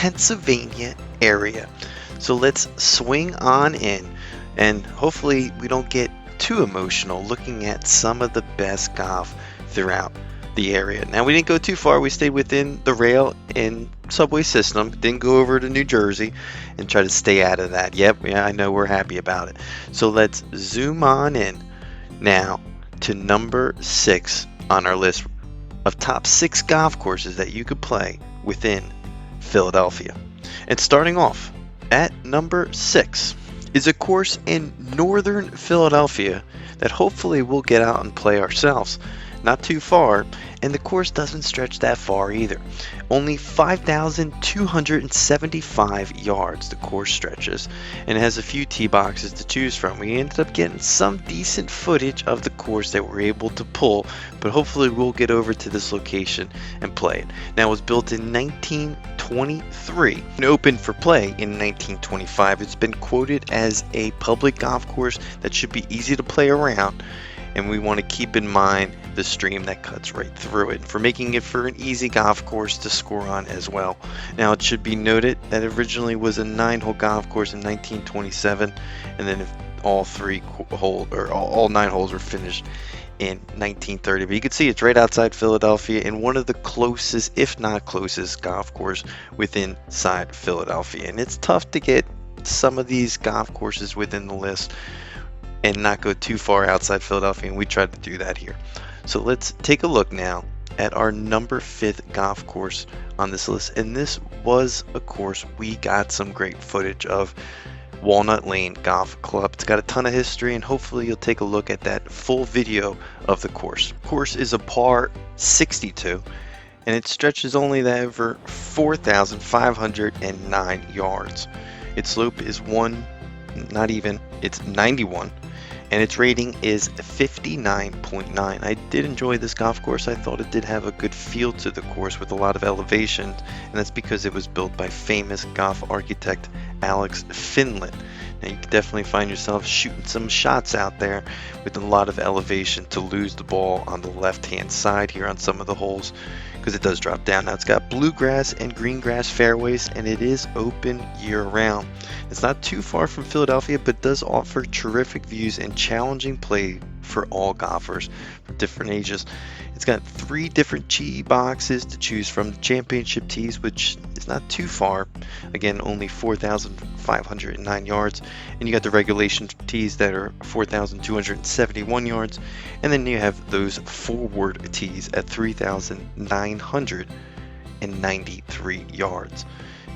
Pennsylvania area. So let's swing on in, and hopefully we don't get too emotional looking at some of the best golf throughout the area. Now, we didn't go too far. We stayed within the rail and subway system. Didn't go over to New Jersey and try to stay out of that. Yep, yeah, I know, we're happy about it. So let's zoom on in now to number 6 on our list of top 6 golf courses that you could play within Philadelphia. And starting off at number 6 is a course in northern Philadelphia that hopefully we'll get out and play ourselves. Not too far, and the course doesn't stretch that far either. Only 5,275 yards the course stretches, and it has a few tee boxes to choose from. We ended up getting some decent footage of the course that we're able to pull, but hopefully we'll get over to this location and play it. Now, it was built in 1923 and opened for play in 1925. It's been quoted as a public golf course that should be easy to play around, and we want to keep in mind the stream that cuts right through it for making it for an easy golf course to score on as well. Now, it should be noted that it originally was a 9-hole golf course in 1927, and then if all 9 holes were finished in 1930. But you can see it's right outside Philadelphia and one of the closest, if not closest, golf course within inside Philadelphia. And it's tough to get some of these golf courses within the list and not go too far outside Philadelphia, and we tried to do that here. So let's take a look now at our number 5th golf course on this list, and this was a course we got some great footage of. Walnut Lane Golf Club. It's got a ton of history, and hopefully you'll take a look at that full video of the course. The course is a par 62, and it stretches only over 4,509 yards. Its slope is it's 91, and its rating is 59.9. I did enjoy this golf course. I thought it did have a good feel to the course with a lot of elevation, and that's because it was built by famous golf architect Alex Finland. Now, you can definitely find yourself shooting some shots out there with a lot of elevation to lose the ball on the left-hand side here on some of the holes, because it does drop down. Now, it's got bluegrass and green grass fairways, and it is open year-round. It's not too far from Philadelphia, but does offer terrific views and challenging play for all golfers from different ages. It's got 3 different tee boxes to choose from. The championship tees, which is not too far, again only 4,509 yards, and you got the regulation tees that are 4,271 yards, and then you have those forward tees at 3,993 yards.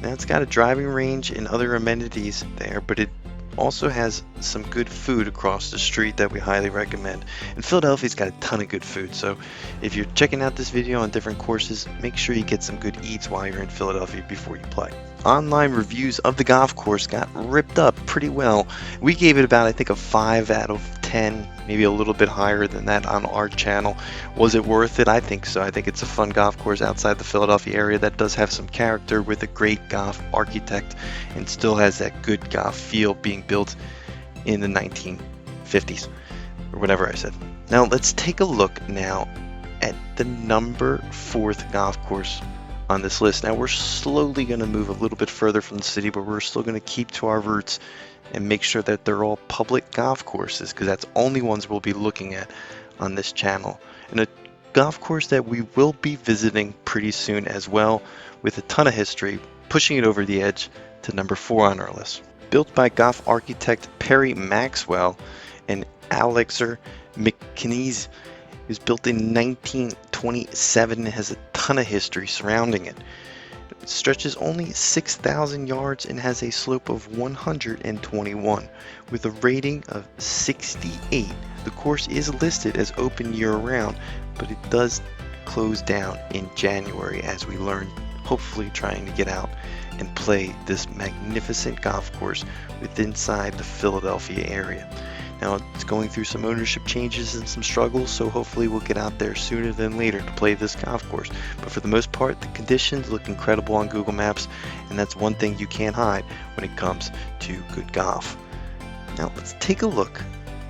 Now, it's got a driving range and other amenities there, but it also has some good food across the street that we highly recommend. And Philadelphia's got a ton of good food, so if you're checking out this video on different courses, make sure you get some good eats while you're in Philadelphia before you play. Online reviews of the golf course got ripped up pretty well. We gave it about, I think, a 5 out of 10, maybe a little bit higher than that on our channel. Was it worth it? I think so. I think it's a fun golf course outside the Philadelphia area that does have some character with a great golf architect and still has that good golf feel, being built in the 1950s or whatever I said. Now, let's take a look now at the number 4th golf course on this list. Now, we're slowly going to move a little bit further from the city, but we're still going to keep to our roots and make sure that they're all public golf courses, because that's only ones we'll be looking at on this channel. And a golf course that we will be visiting pretty soon as well, with a ton of history, pushing it over the edge to number 4 on our list. Built by golf architect Perry Maxwell and Alexander McKinney, it was built in 1927 and has a ton of history surrounding it. It stretches only 6,000 yards and has a slope of 121 with a rating of 68. The course is listed as open year-round, but it does close down in January, as we learn, hopefully trying to get out and play this magnificent golf course inside the Philadelphia area. Now, it's going through some ownership changes and some struggles, so hopefully we'll get out there sooner than later to play this golf course. But for the most part, the conditions look incredible on Google Maps, and that's one thing you can't hide when it comes to good golf. Now, let's take a look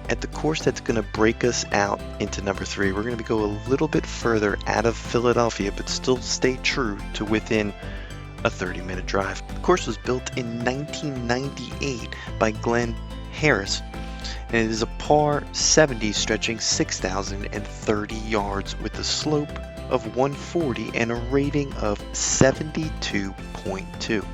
at the course that's going to break us out into number 3. We're going to go a little bit further out of Philadelphia, but still stay true to within a 30-minute drive. The course was built in 1998 by Glen Harris, and it is a par 70 stretching 6,030 yards with a slope of 140 and a rating of 72.2.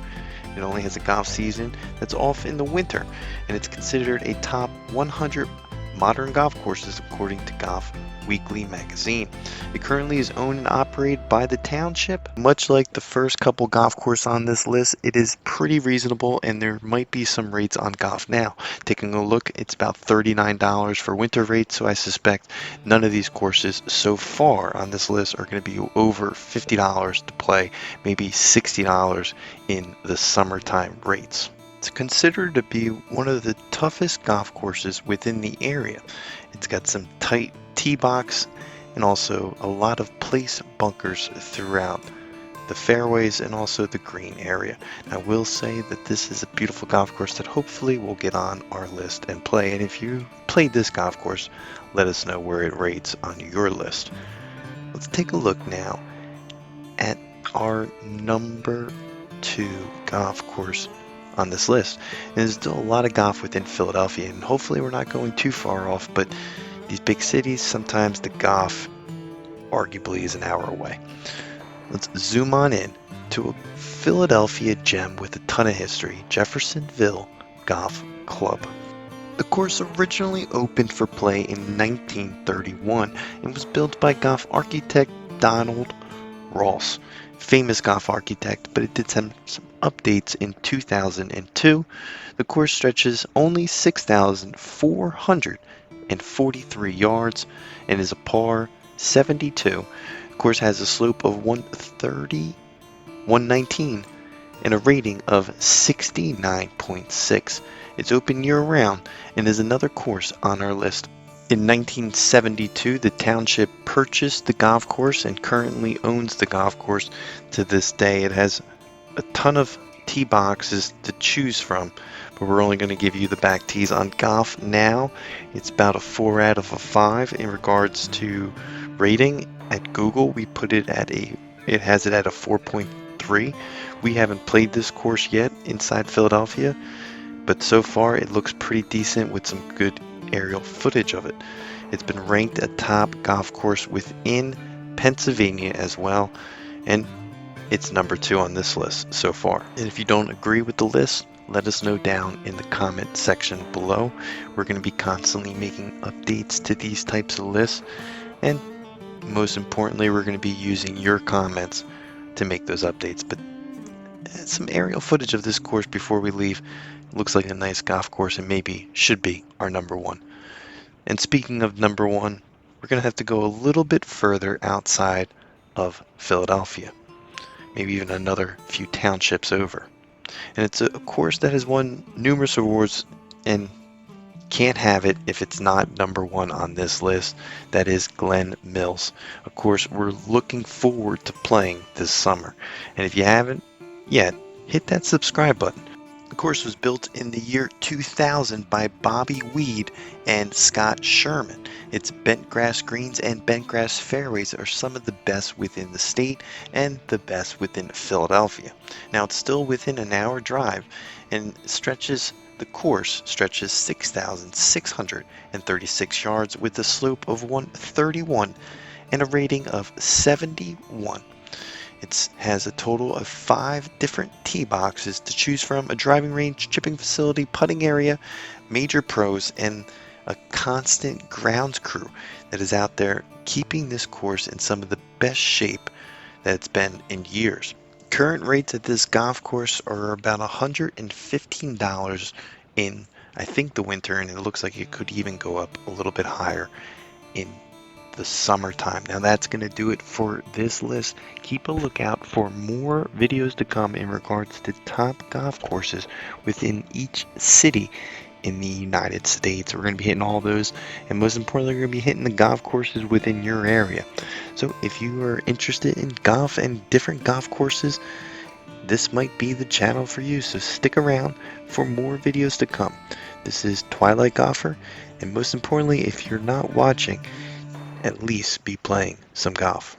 It only has a golf season that's off in the winter, and it's considered a top 100 modern golf courses according to Golf Weekly magazine. It currently is owned and operated by the township. Much like the first couple golf courses on this list, it is pretty reasonable, and there might be some rates on Golf Now. Taking a look, it's about $39 for winter rates, so I suspect none of these courses so far on this list are going to be over $50 to play, maybe $60 in the summertime rates. It's considered to be one of the toughest golf courses within the area. It's got some tight tee box and also a lot of place bunkers throughout the fairways and also the green area. I will say that this is a beautiful golf course that hopefully will get on our list and play. And if you played this golf course, let us know where it rates on your list. Let's take a look now at our number 2 golf course on this list. And there's still a lot of golf within Philadelphia, and hopefully we're not going too far off, but these big cities, sometimes the golf arguably is an hour away. Let's zoom on in to a Philadelphia gem with a ton of history, Jeffersonville Golf Club. The course originally opened for play in 1931 and was built by golf architect Donald Ross, famous golf architect, but it did some updates in 2002. The course stretches only 6,443 yards and is a par 72. The course has a slope of 130, 119, and a rating of 69.6. It's open year-round and is another course on our list. In 1972, the township purchased the golf course and currently owns the golf course to this day. It has a ton of tee boxes to choose from, but we're only going to give you the back tees. On Golf Now, it's about a 4 out of a 5 in regards to rating. At Google, we put it at it has it at a 4.3. We haven't played this course yet inside Philadelphia, but so far it looks pretty decent with some good aerial footage of it. It's been ranked a top golf course within Pennsylvania as well, and it's number 2 on this list so far. And if you don't agree with the list, let us know down in the comment section below. We're going to be constantly making updates to these types of lists, and most importantly, we're going to be using your comments to make those updates. But some aerial footage of this course before we leave. Looks like a nice golf course and maybe should be our number 1. And speaking of number 1, we're going to have to go a little bit further outside of Philadelphia, maybe even another few townships over. And it's a course that has won numerous awards and can't have it if it's not number 1 on this list. That is Glen Mills, a course we're looking forward to playing this summer. And if you haven't yet, hit that subscribe button. The course was built in the year 2000 by Bobby Weed and Scott Sherman. Its bent grass greens and bent grass fairways are some of the best within the state and the best within Philadelphia. Now, it's still within an hour drive, and the course stretches 6,636 yards with a slope of 131 and a rating of 71. It has a total of 5 different tee boxes to choose from, a driving range, chipping facility, putting area, major pros, and a constant grounds crew that is out there keeping this course in some of the best shape that it's been in years. Current rates at this golf course are about $115 in, I think, the winter, and it looks like it could even go up a little bit higher in the summertime. Now, that's going to do it for this list. Keep a lookout for more videos to come in regards to top golf courses within each city in the United States. We're going to be hitting all those, and most importantly, we're going to be hitting the golf courses within your area. So if you are interested in golf and different golf courses, this might be the channel for you. So stick around for more videos to come. This is Twilight Golfer, and most importantly, if you're not watching, at least be playing some golf.